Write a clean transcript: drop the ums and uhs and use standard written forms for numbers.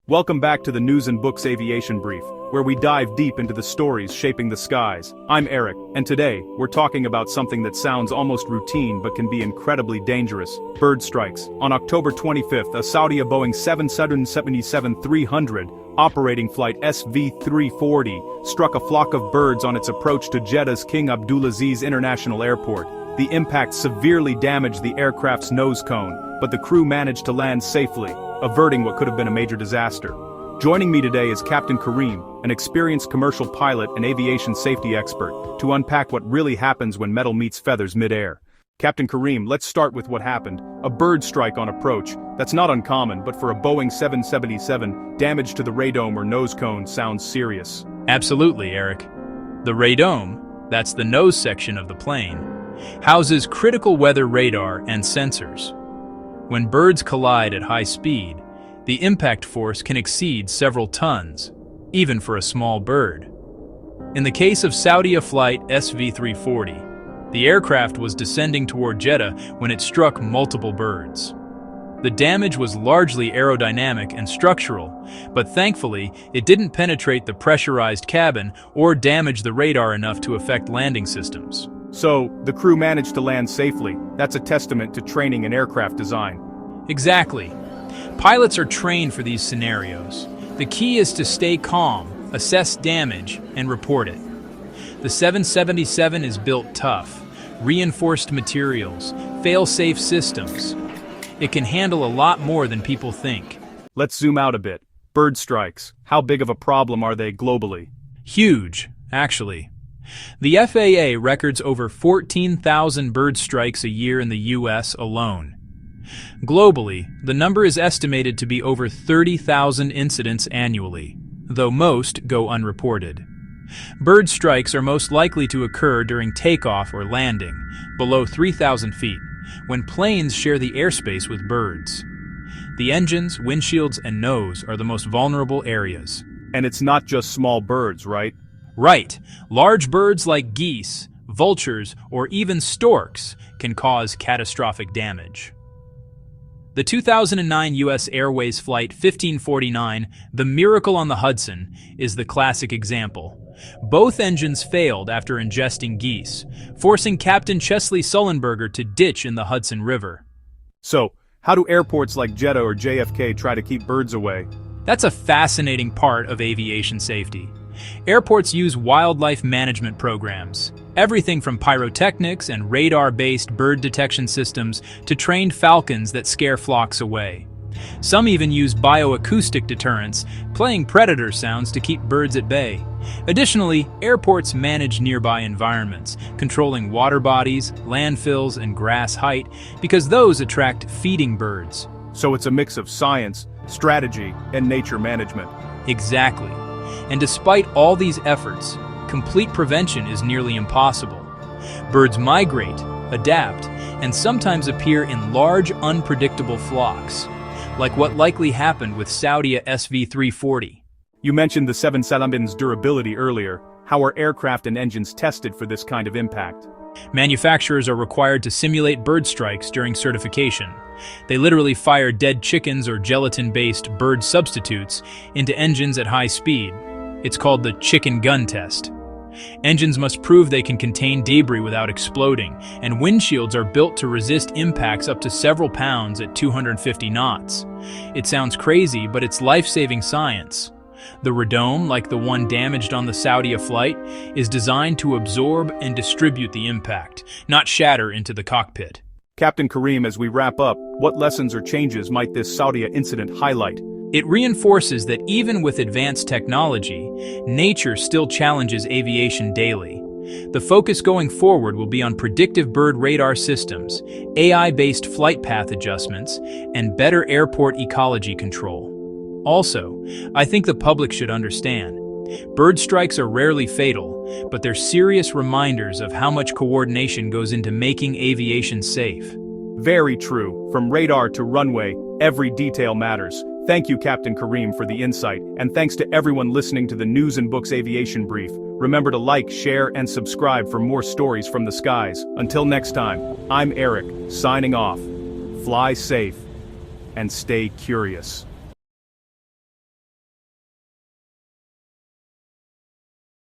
Welcome back to the News and Books Aviation Brief, where we dive deep into the stories shaping the skies. I'm Eric, and today, we're talking about something that sounds almost routine but can be incredibly dangerous: bird strikes. On October 25th, a Saudia Boeing 777-300 operating flight SV340 struck a flock of birds on its approach to Jeddah's King Abdulaziz International Airport. The impact severely damaged the aircraft's nose cone, but the crew managed to land safely, averting what could have been a major disaster. Joining me today is Captain Kareem, an experienced commercial pilot and aviation safety expert, to unpack what really happens when metal meets feathers mid-air. Captain Kareem, let's start with what happened. A bird strike on approach. That's not uncommon, but for a Boeing 777, damage to the radome or nose cone sounds serious. Absolutely, Eric. The radome, that's the nose section of the plane, houses critical weather radar and sensors. When birds collide at high speed, the impact force can exceed several tons, even for a small bird. In the case of Saudia Flight SV340, the aircraft was descending toward Jeddah when it struck multiple birds. The damage was largely aerodynamic and structural, but thankfully, it didn't penetrate the pressurized cabin or damage the radar enough to affect landing systems. So, the crew managed to land safely. That's a testament to training and aircraft design. Exactly. Pilots are trained for these scenarios. The key is to stay calm, assess damage, and report it. The 777 is built tough, reinforced materials, fail-safe systems. It can handle a lot more than people think. Let's zoom out a bit. Bird strikes. How big of a problem are they globally? Huge, actually. The FAA records over 14,000 bird strikes a year in the U.S. alone. Globally, the number is estimated to be over 30,000 incidents annually, though most go unreported. Bird strikes are most likely to occur during takeoff or landing, below 3,000 feet, when planes share the airspace with birds. The engines, windshields, and nose are the most vulnerable areas. And it's not just small birds, right? Right. Large birds like geese, vultures, or even storks can cause catastrophic damage. The 2009 U.S. Airways Flight 1549, the Miracle on the Hudson, is the classic example. Both engines failed after ingesting geese, forcing Captain Chesley Sullenberger to ditch in the Hudson River. So, how do airports like Jeddah or JFK try to keep birds away? That's a fascinating part of aviation safety. Airports use wildlife management programs, everything from pyrotechnics and radar-based bird detection systems to trained falcons that scare flocks away. Some even use bioacoustic deterrents, playing predator sounds to keep birds at bay. Additionally, airports manage nearby environments, controlling water bodies, landfills, and grass height, because those attract feeding birds. So it's a mix of science, strategy, and nature management. Exactly. And despite all these efforts, complete prevention is nearly impossible. Birds migrate, adapt, and sometimes appear in large, unpredictable flocks, like what likely happened with Saudia SV340. You mentioned the 777's durability earlier. How are aircraft and engines tested for this kind of impact? Manufacturers are required to simulate bird strikes during certification. They literally fire dead chickens or gelatin-based bird substitutes into engines at high speed. It's called the chicken gun test. Engines must prove they can contain debris without exploding, and windshields are built to resist impacts up to several pounds at 250 knots. It sounds crazy, but it's life-saving science. The radome, like the one damaged on the Saudia flight, is designed to absorb and distribute the impact, not shatter into the cockpit. Captain Kareem, as we wrap up, what lessons or changes might this Saudia incident highlight? It reinforces that even with advanced technology, nature still challenges aviation daily. The focus going forward will be on predictive bird radar systems, AI-based flight path adjustments, and better airport ecology control. Also, I think the public should understand, bird strikes are rarely fatal, but they're serious reminders of how much coordination goes into making aviation safe. Very true. From radar to runway, every detail matters. Thank you, Captain Kareem, for the insight, and thanks to everyone listening to the News and Books Aviation Brief. Remember to like, share, and subscribe for more stories from the skies. Until next time, I'm Eric, signing off. Fly safe and stay curious.